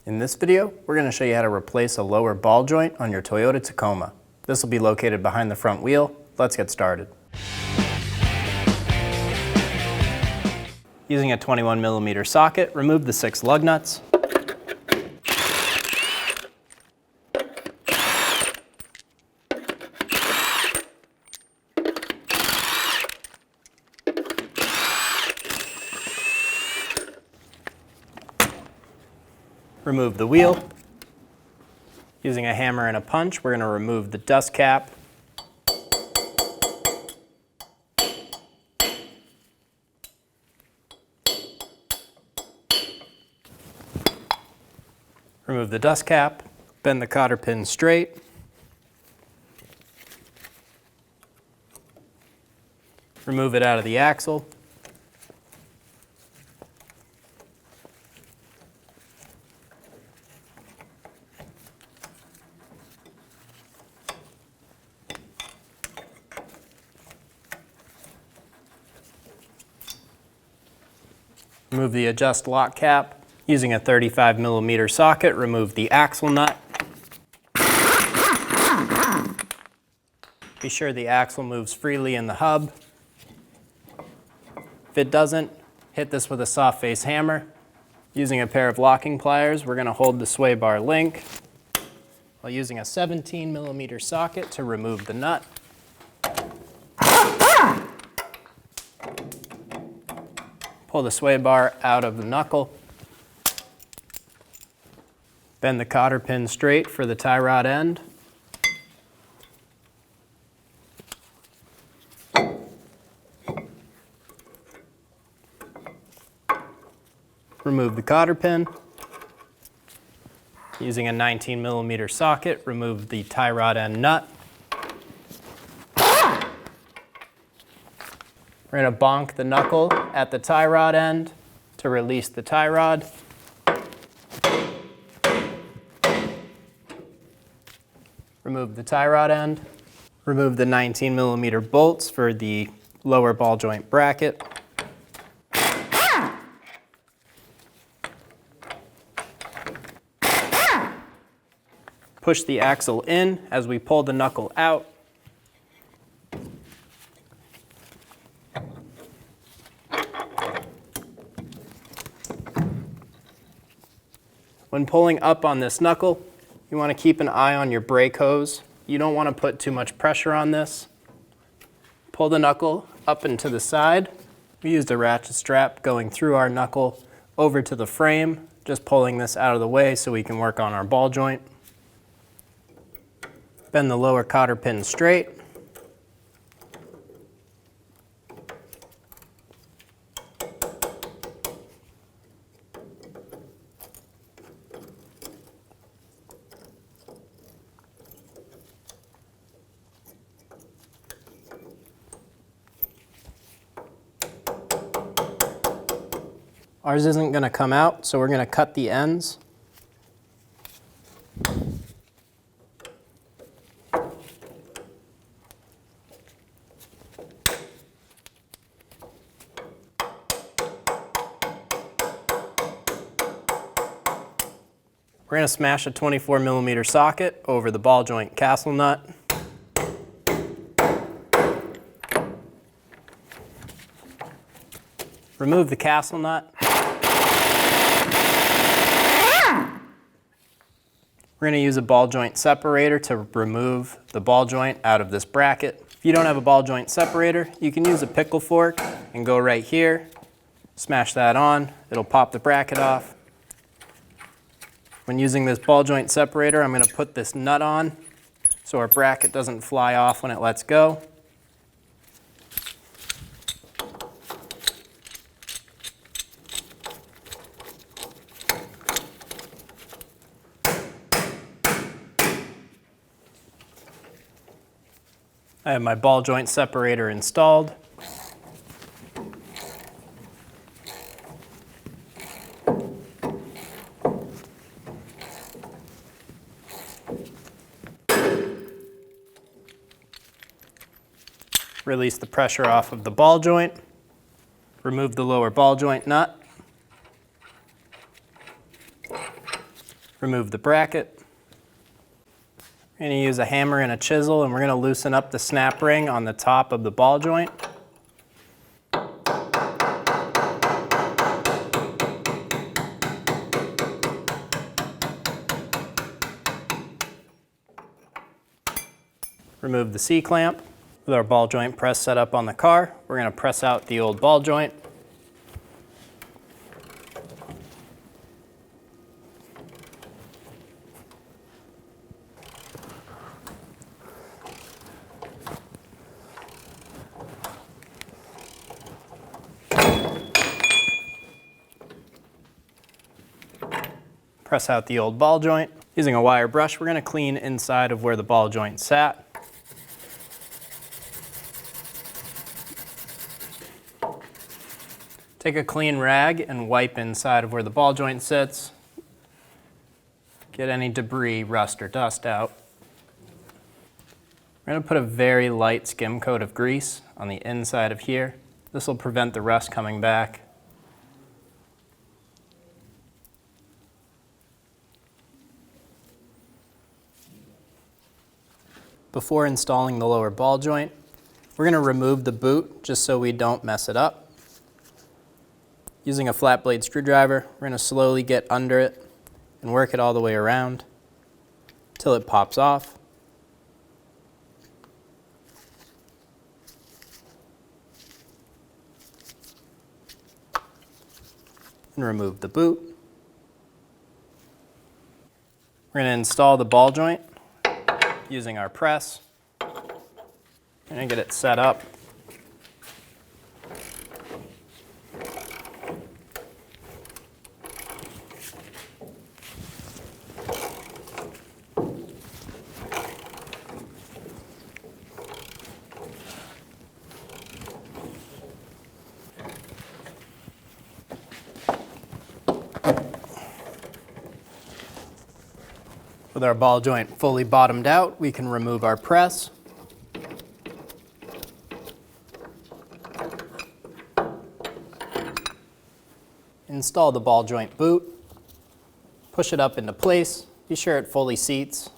In this video, we're going to show you how to replace a lower ball joint on your Toyota Tacoma. This will be located behind the front wheel. Let's get started. Using a 21mm socket, remove the 6 lug nuts. Remove the wheel. Using a hammer and a punch, we're going to remove the dust cap. Remove the dust cap, bend the cotter pin straight. Remove it out of the axle. Remove the adjust lock cap. Using a 35mm socket, remove the axle nut. Be sure the axle moves freely in the hub. If it doesn't, hit this with a soft face hammer. Using a pair of locking pliers, we're going to hold the sway bar link while using a 17mm socket to remove the nut. Pull the sway bar out of the knuckle. Bend the cotter pin straight for the tie rod end. Remove the cotter pin. Using a 19mm socket, remove the tie rod end nut. We're going to bonk the knuckle at the tie rod end to release the tie rod. Remove the tie rod end. Remove the 19mm bolts for the lower ball joint bracket. Push the axle in as we pull the knuckle out. When pulling up on this knuckle, you want to keep an eye on your brake hose. You don't want to put too much pressure on this. Pull the knuckle up and to the side. We used a ratchet strap going through our knuckle over to the frame, just pulling this out of the way so we can work on our ball joint. Bend the lower cotter pin straight. Ours isn't going to come out, so we're going to cut the ends. We're going to smash a 24mm socket over the ball joint castle nut. Remove the castle nut. We're going to use a ball joint separator to remove the ball joint out of this bracket. If you don't have a ball joint separator, you can use a pickle fork and go right here. Smash that on. It'll pop the bracket off. When using this ball joint separator, I'm going to put this nut on so our bracket doesn't fly off when it lets go. I have my ball joint separator installed. Release the pressure off of the ball joint. Remove the lower ball joint nut. Remove the bracket. We're going to use a hammer and a chisel, and we're going to loosen up the snap ring on the top of the ball joint. Remove the C-clamp. With our ball joint press set up on the car, we're going to press out the old ball joint. Press out the old ball joint. Using a wire brush, we're going to clean inside of where the ball joint sat. Take a clean rag and wipe inside of where the ball joint sits. Get any debris, rust, or dust out. We're going to put a very light skim coat of grease on the inside of here. This will prevent the rust coming back. Before installing the lower ball joint, we're going to remove the boot just so we don't mess it up. Using a flat blade screwdriver, we're going to slowly get under it and work it all the way around till it pops off. And remove the boot. We're going to install the ball joint using our press. We're going to get it set up. With our ball joint fully bottomed out, we can remove our press. Install the ball joint boot. Push it up into place. Be sure it fully seats.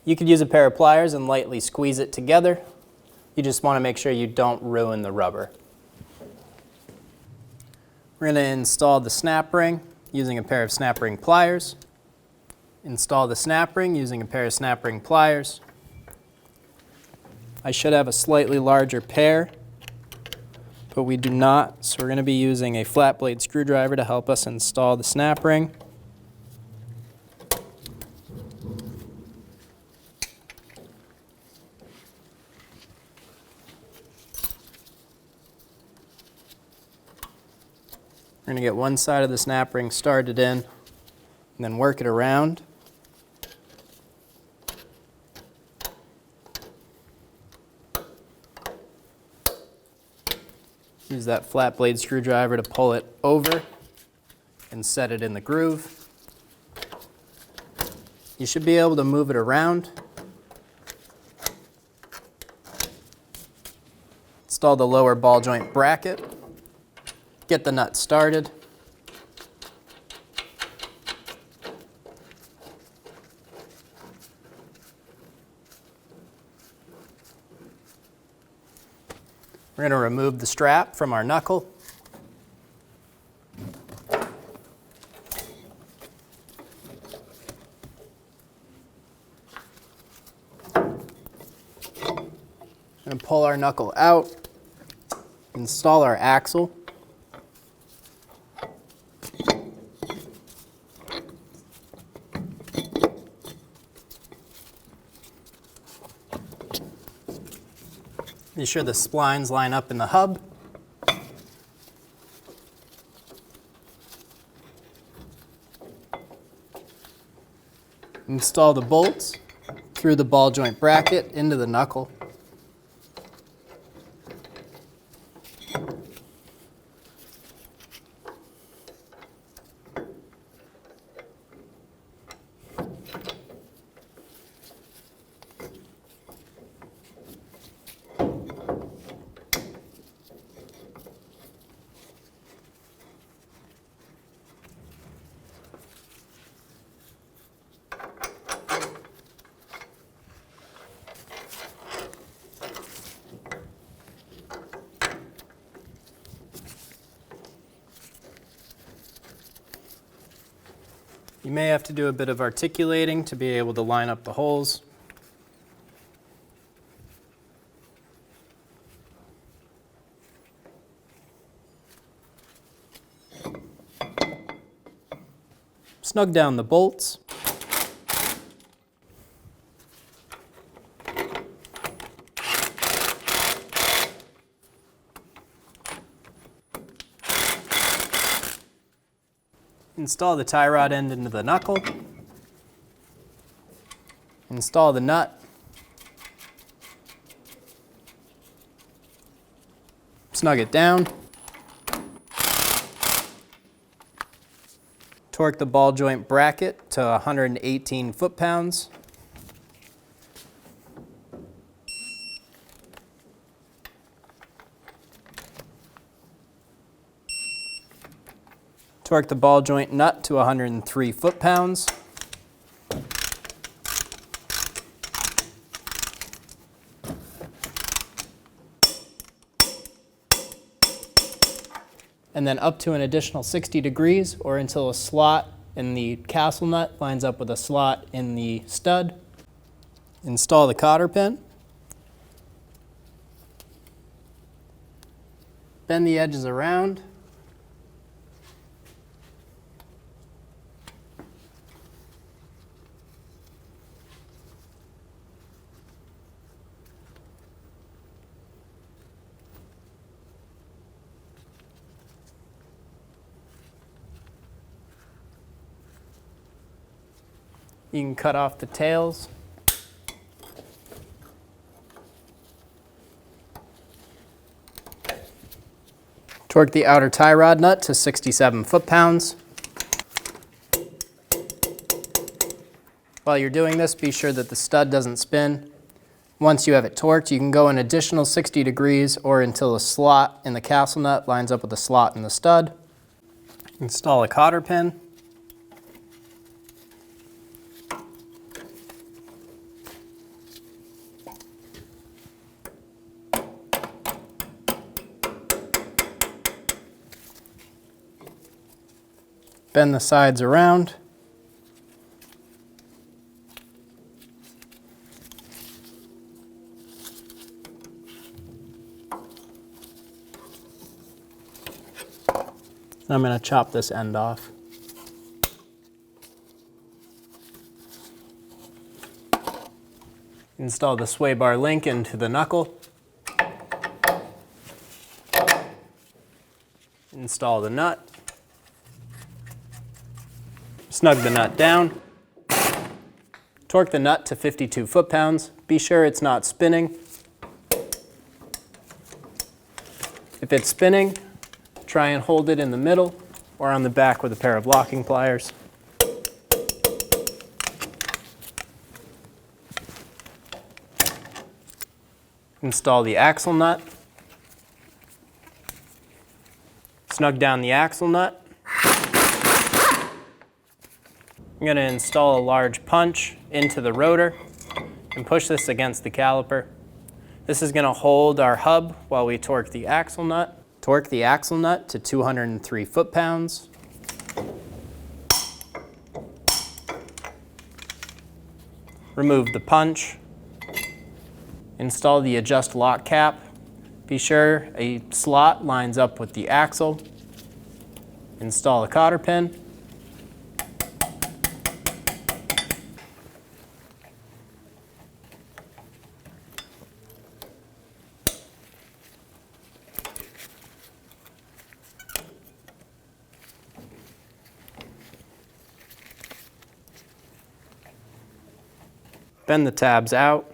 You could use a pair of pliers and lightly squeeze it together. You just want to make sure you don't ruin the rubber. We're going to install the snap ring using a pair of snap ring pliers. Install the snap ring using a pair of snap ring pliers. I should have a slightly larger pair, but we do not, so we're going to be using a flat blade screwdriver to help us install the snap ring. We're going to get one side of the snap ring started in and then work it around. Use that flat blade screwdriver to pull it over and set it in the groove. You should be able to move it around. Install the lower ball joint bracket. Get the nut started. We're going to remove the strap from our knuckle. And pull our knuckle out. Install our axle. Be sure the splines line up in the hub. Install the bolts through the ball joint bracket into the knuckle. You may have to do a bit of articulating to be able to line up the holes. Snug down the bolts. Install the tie rod end into the knuckle. Install the nut. Snug it down. Torque the ball joint bracket to 118 foot-pounds. Torque the ball joint nut to 103 foot-pounds. And then up to an additional 60 degrees or until a slot in the castle nut lines up with a slot in the stud. Install the cotter pin. Bend the edges around. You can cut off the tails. Torque the outer tie rod nut to 67 foot-pounds. While you're doing this, be sure that the stud doesn't spin. Once you have it torqued, you can go an additional 60 degrees or until a slot in the castle nut lines up with a slot in the stud. Install a cotter pin. Bend the sides around. I'm going to chop this end off. Install the sway bar link into the knuckle. Install the nut. Snug the nut down. Torque the nut to 52 foot-pounds. Be sure it's not spinning. If it's spinning, try and hold it in the middle or on the back with a pair of locking pliers. Install the axle nut. Snug down the axle nut. I'm going to install a large punch into the rotor and push this against the caliper. This is going to hold our hub while we torque the axle nut. Torque the axle nut to 203 foot-pounds. Remove the punch. Install the adjust lock cap. Be sure a slot lines up with the axle. Install a cotter pin. Bend the tabs out.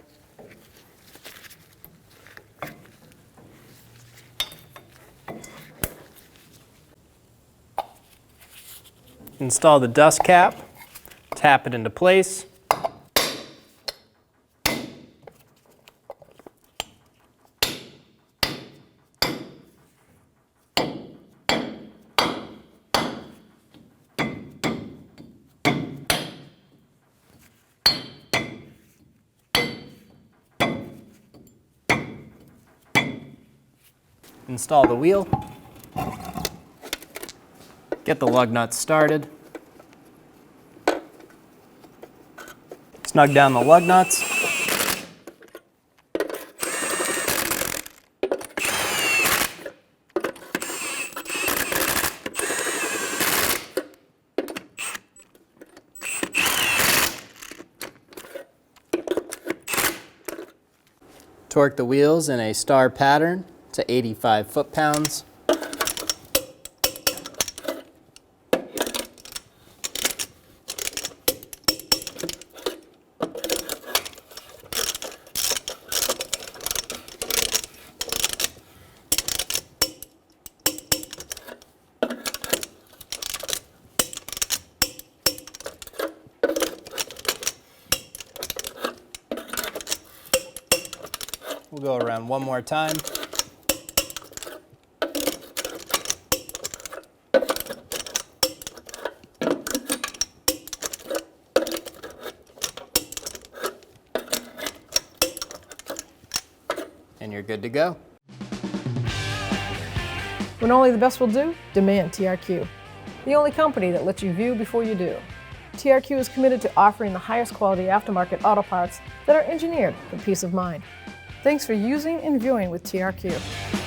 Install the dust cap, tap it into place. Install the wheel. Get the lug nuts started. Snug down the lug nuts. Torque the wheels in a star pattern to 85 foot-pounds. We'll go around one more time. And you're good to go. When only the best will do, demand TRQ. The only company that lets you view before you do. TRQ is committed to offering the highest quality aftermarket auto parts that are engineered for peace of mind. Thanks for using and viewing with TRQ.